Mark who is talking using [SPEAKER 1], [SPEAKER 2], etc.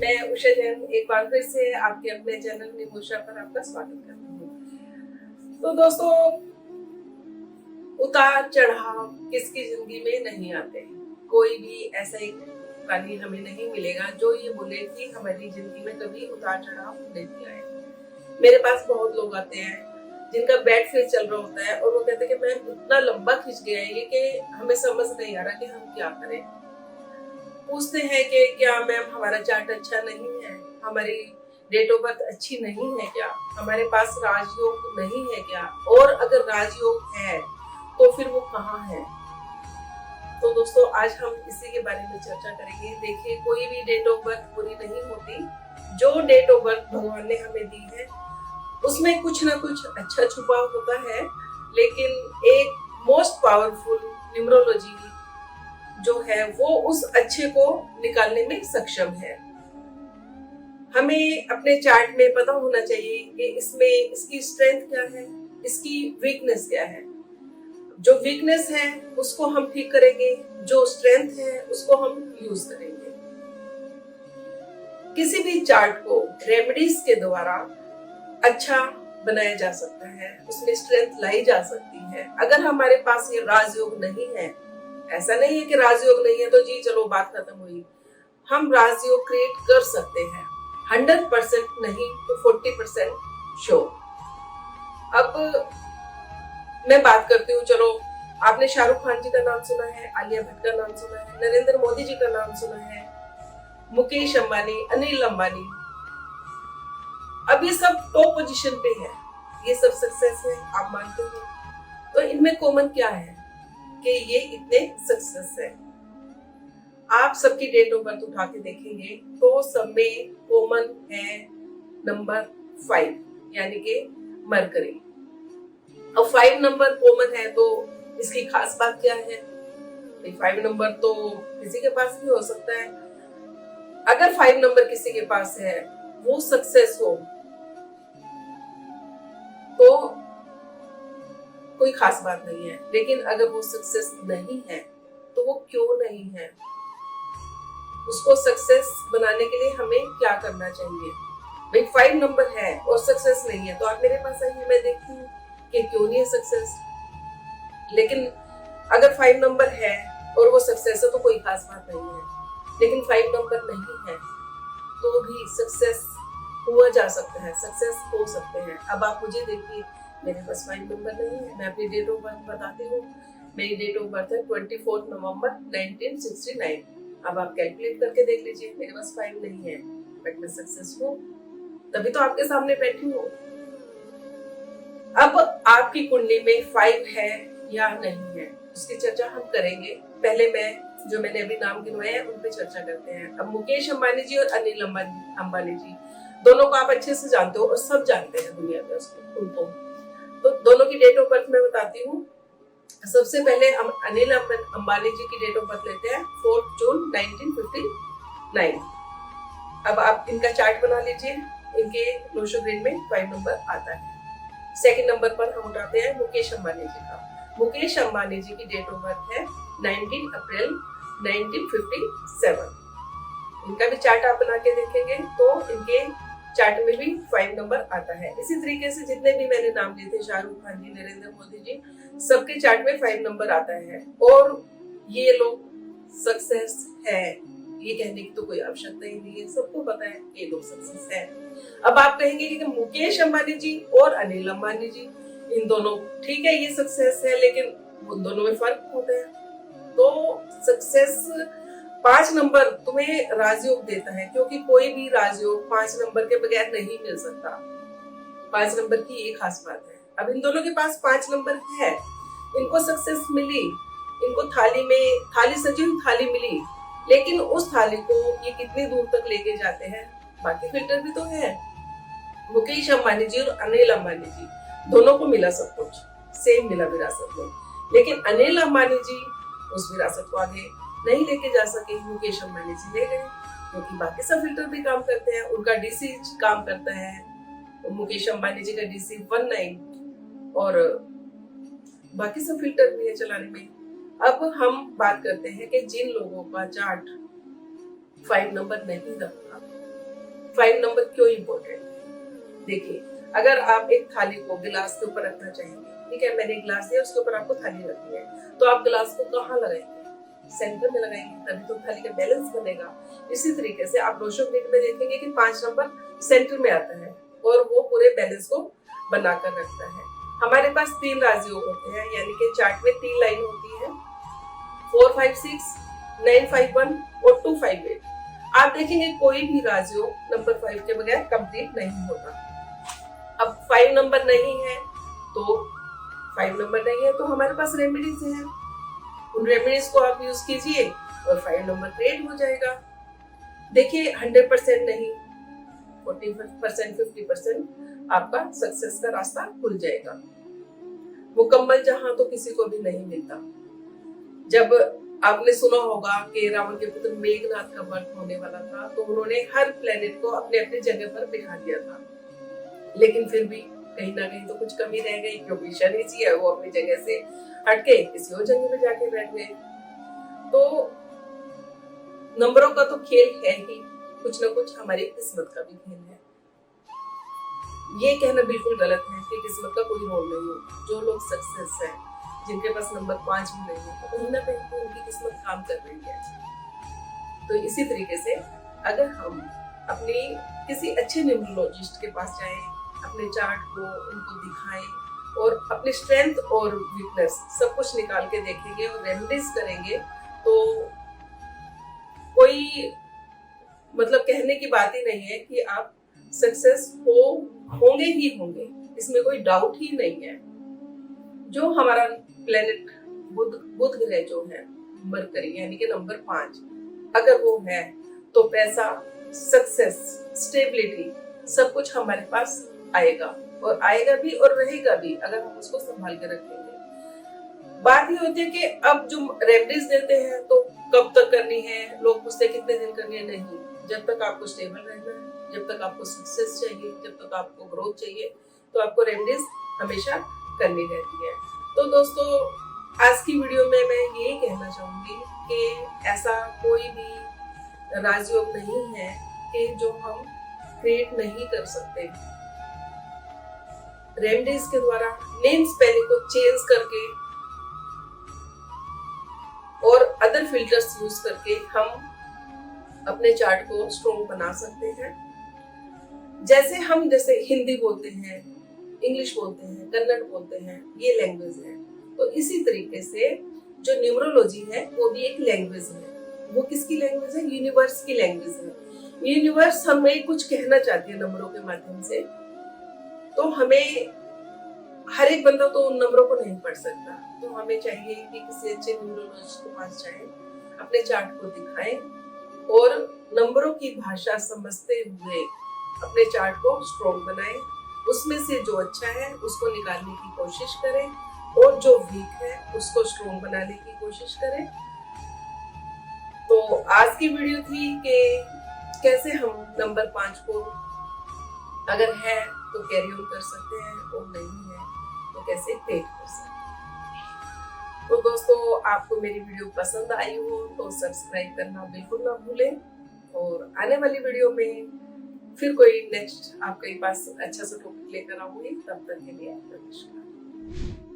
[SPEAKER 1] मैं उषा जैन एक बार फिर से आपके अपने चैनल निमोशा पर आपका स्वागत करती हूँ। तो दोस्तों, उतार चढ़ाव किसकी जिंदगी में नहीं आते। कोई भी ऐसा एक प्राणी हमें नहीं मिलेगा जो ये बोले कि हमारी जिंदगी में कभी उतार चढ़ाव नहीं आए। मेरे पास बहुत लोग आते हैं जिनका बैड फेस चल रहा होता है और वो कहते हैं कि मैम इतना लंबा खिंच गया है ये कि हमें समझ नहीं आ रहा कि हम क्या करें। पूछते हैं कि क्या मैम हमारा चार्ट अच्छा नहीं है, हमारी डेट ऑफ बर्थ अच्छी नहीं है क्या, हमारे पास राजयोग नहीं है क्या, और अगर राजयोग है तो फिर वो कहाँ है। तो दोस्तों, आज हम इसी के बारे में चर्चा करेंगे। देखिए, कोई भी डेट ऑफ बर्थ पूरी नहीं होती। जो डेट ऑफ बर्थ भगवान ने हमें दी है उसमें कुछ ना कुछ अच्छा छुपा होता है, लेकिन एक मोस्ट पावरफुल न्यूमरोलॉजी जो है वो उस अच्छे को निकालने में सक्षम है। हमें अपने चार्ट में पता होना चाहिए कि इसमें इसकी स्ट्रेंथ क्या है, इसकी वीकनेस क्या है। जो वीकनेस है उसको हम ठीक करेंगे, जो स्ट्रेंथ है उसको हम यूज करेंगे। किसी भी चार्ट को रेमेडीज के द्वारा अच्छा बनाया जा सकता है, उसमें स्ट्रेंथ लाई जा सकती है। अगर हमारे पास ये राजयोग नहीं है, ऐसा नहीं है कि राजयोग नहीं है तो जी चलो बात खत्म हुई। हम राजयोग क्रिएट कर सकते हैं, 100% नहीं तो 40% श्योर। अब मैं बात करती हूँ, चलो आपने शाहरुख खान जी का नाम सुना है, आलिया भट्ट का नाम सुना है, नरेंद्र मोदी जी का नाम सुना है, मुकेश अंबानी, अनिल अंबानी। अब ये सब टॉप पोजीशन पे है, ये सब सक्सेस है, आप मानते हो। तो इनमें कॉमन क्या है कि ये इतने सक्सेस है। आप सबकी डेट ऑफ बर्थ उठा के देखेंगे तो सब में कॉमन है नंबर 5, यानी कि मरकरी। अब 5 नंबर कॉमन है तो इसकी खास बात क्या है। 5 नंबर तो किसी के पास भी हो सकता है। अगर 5 नंबर किसी के पास है, वो सक्सेस हो तो कोई खास बात नहीं है। लेकिन अगर वो सक्सेस नहीं है तो वो क्यों नहीं है, उसको सक्सेस बनाने के लिए हमें क्या करना चाहिए। भाई 5 नंबर है और सक्सेस नहीं है तो आप मेरे पास आइए, मैं देखती हूँ कि क्यों नहीं है सक्सेस। लेकिन अगर 5 नंबर है और वो सक्सेस है तो कोई खास बात नहीं है। लेकिन 5 नंबर नहीं है तो भी सक्सेस हुआ जा सकता है, सक्सेस हो सकते हैं। अब आप मुझे देखिए, मेरे पास 5 नंबर नहीं है। मैं अपनी डेट ऑफ बर्थ बताती हूँ। मेरी डेट ऑफ बर्थ है 24 नवंबर 1969। अब आप कैलकुलेट करके देख लीजिए, मेरे पास 5 नहीं है बट मैं सक्सेस हूँ, तभी तो आपके सामने बैठी हूँ। अब आपकी कुंडली में 5 है या नहीं है उसकी चर्चा हम करेंगे। पहले मैंने अभी नाम गिनवाए हैं उन पे चर्चा करते हैं। अब मुकेश अंबानी जी और अनिल अंबानी जी दोनों को आप अच्छे से जानते हो और सब जानते हैं दुनिया में उनको। तो दोनों की डेट ऑफ बर्थ मैं बताती हूँ। सबसे पहले हम अनिल अंबानी जी की डेट ऑफ बर्थ लेते हैं, 4 जून 1959। अब आप इनका चार्ट बना लीजिए। इनके नोशो ग्रेड में 5 नंबर आता है। सेकंड नंबर पर हम उठाते हैं मुकेश अंबानी जी का। मुकेश अंबानी जी की डेट ऑफ बर्थ है 19 अप्रैल 1957। इनका भी चार्ट आप बना के देखेंगे तो इनके चार्ट में भी 5 नंबर आता है। इसी तरीके से जितने भी मैंने नाम लिए थे, शाहरुख खान जी, नरेंद्र मोदी जी, सबके चार्ट में 5 नंबर आता है और ये लोग सक्सेस है, ये कहने की तो कोई आवश्यकता ही नहीं है, सबको पता है ये लोग सक्सेस है। अब आप कहेंगे कि मुकेश अंबानी जी और अनिल अंबानी जी, इन दोनों ठीक है ये सक्सेस है, लेकिन उन दोनों में फर्क होता है। तो सक्सेस 5 नंबर तुम्हें राजयोग देता है, क्योंकि कोई भी राजयोग 5 नंबर के बगैर नहीं मिल सकता। 5 नंबर की ये खास बात है। अब इन दोनों के पास 5 नंबर है, इनको सक्सेस मिली, इनको थाली सजी हुई थाली मिली, लेकिन उस थाली को ये कितनी दूर तक लेके जाते हैं, बाकी फिल्टर भी तो है। मुकेश अंबानी जी और अनिल अंबानी जी दोनों को मिला सब कुछ, सेम मिला विरासत में, लेकिन अनिल अंबानी जी उस विरासत को आगे नहीं लेके जा सके, मुकेश अंबानी जी ले गए, क्योंकि बाकी सब फिल्टर भी काम करते हैं, उनका डीसी काम करता है। मुकेश अंबानी जी का डीसी 19 और बाकी सब फिल्टर भी है चलाने में। अब हम बात करते हैं कि जिन लोगों का चार्ट 5 नंबर नहीं रखता, 5 नंबर क्यों इम्पोर्टेंट है? देखिए, अगर आप एक थाली को गिलास के ऊपर रखना चाहेंगे, ठीक है, मैंने एक गिलास दिया, उसके ऊपर आपको थाली रखनी है, तो आप गिलास को कहाँ लगाएंगे? सेंटर में लगाएंगे, तभी तो थाली का बैलेंस बनेगा। इसी तरीके से आप रोशो ग्रिड में देखेंगे कि 5 नंबर सेंटर में आता है और वो पूरे बैलेंस को बनाकर रखता है। हमारे पास 3 राजयोग होते हैं, यानी कि चार्ट में 3 लाइन होती है, 4, 5, 6, 9, 5, 1 और 2, 5, 8। आप देखेंगे कोई भी राजयोग नंबर 5 के बगैर कंप्लीट नहीं होता। अब 5 नंबर नहीं है तो 5 नंबर नहीं है तो हमारे पास रेमेडीज हैं, उन रेमेडीज को आप यूज कीजिए और 5 नंबर क्रिएट हो जाएगा। देखिए 100% नहीं, 40%, 50% आपका सक्सेस का रास्ता खुल जाएगा। मुकम्मल जहां तो किसी को भी नहीं मिलता। जब आपने सुना होगा कि रावण के पुत्र मेघनाथ का वध होने वाला था, तो उन्होंने हर प्लेनेट को अपने अपने जगह पर बिठा दिया था, लेकिन फिर भी कहीं ना कहीं तो कुछ कमी रह गई, क्योंकि शनि जी है वो अपनी जगह से हटके किसी और जगह पे जाके बैठ गए। तो नंबरों का तो खेल है ही, कुछ ना कुछ हमारी किस्मत का भी खेल है। ये कहना बिल्कुल गलत है कि किस्मत का कोई रोल नहीं होता। जो लोग सक्सेस है, जिनके पास नंबर 5 भी नहीं है, तो कहीं ना कहीं तो उनकी किस्मत काम कर रही है। तो इसी तरीके से अगर हम अपनी किसी अच्छे न्यूमरोलॉजिस्ट के पास जाएं, अपने चार्ट को उनको दिखाएं और अपनी स्ट्रेंथ और वीकनेस सब कुछ निकाल के देखेंगे और रेमेडीज करेंगे, तो कोई मतलब कहने की बात ही नहीं है कि आप सक्सेस होंगे ही होंगे, इसमें कोई डाउट ही नहीं है। जो हमारा प्लेनेट बुध ग्रह जो है, मरकरी यानी कि नंबर 5, अगर वो है तो पैसा, सक्सेस, स्टेबिलिटी सब कुछ हमारे पास आएगा और आएगा भी और रहेगा भी, अगर हम उसको संभाल के रखेंगे। बात ये होती है कि अब जो रेमेडीज देते हैं तो कब तक करनी है, लोग पूछते हैं कितने दिन करनी है। नहीं, जब तक आपको स्टेबल रहना है, जब तक आपको सक्सेस चाहिए, जब तक आपको ग्रोथ चाहिए, तो आपको रेमेडीज हमेशा करनी रहती है। तो दोस्तों, आज की वीडियो में मैं ये कहना चाहूंगी कि ऐसा कोई भी राजयोग नहीं है कि जो हम क्रिएट नहीं कर सकते। रेमेडीज के द्वारा नेम स्पेलिंग को चेंज करके और अदर फिल्टर्स यूज करके हम अपने चार्ट को स्ट्रॉन्ग बना सकते हैं। जैसे हिंदी बोलते हैं, इंग्लिश बोलते हैं, कन्नड़ बोलते हैं, ये लैंग्वेज है, तो इसी तरीके से जो न्यूमरोलॉजी है वो भी एक लैंग्वेज है। वो किसकी लैंग्वेज है? यूनिवर्स की लैंग्वेज है। यूनिवर्स हमें कुछ कहना चाहती है नंबरों के माध्यम से, तो हमें हर एक बंदा तो उन नंबरों को नहीं पढ़ सकता, तो हमें चाहिए कि किसी अच्छे न्यूमरोलॉजिस्ट के पास जाएं, अपने चार्ट को दिखाएं और नंबरों की भाषा समझते हुए अपने चार्ट को स्ट्रॉन्ग बनाएं। उसमें से जो अच्छा है उसको निकालने की कोशिश करें और जो वीक है उसको स्ट्रॉन्ग बनाने की कोशिश करें। तो आज की वीडियो थी कि कैसे हम नंबर 5 को अगर है तो कैरी ऑन कर सकते हैं और नहीं है तो कैसे क्रिएट कर सकते हैं। तो दोस्तों, आपको मेरी वीडियो पसंद आई हो तो सब्सक्राइब करना बिल्कुल ना भूलें और आने वाली वीडियो में फिर कोई नेक्स्ट आपके पास अच्छा सा टॉपिक लेकर आऊंगी। तब तक के लिए नमस्कार।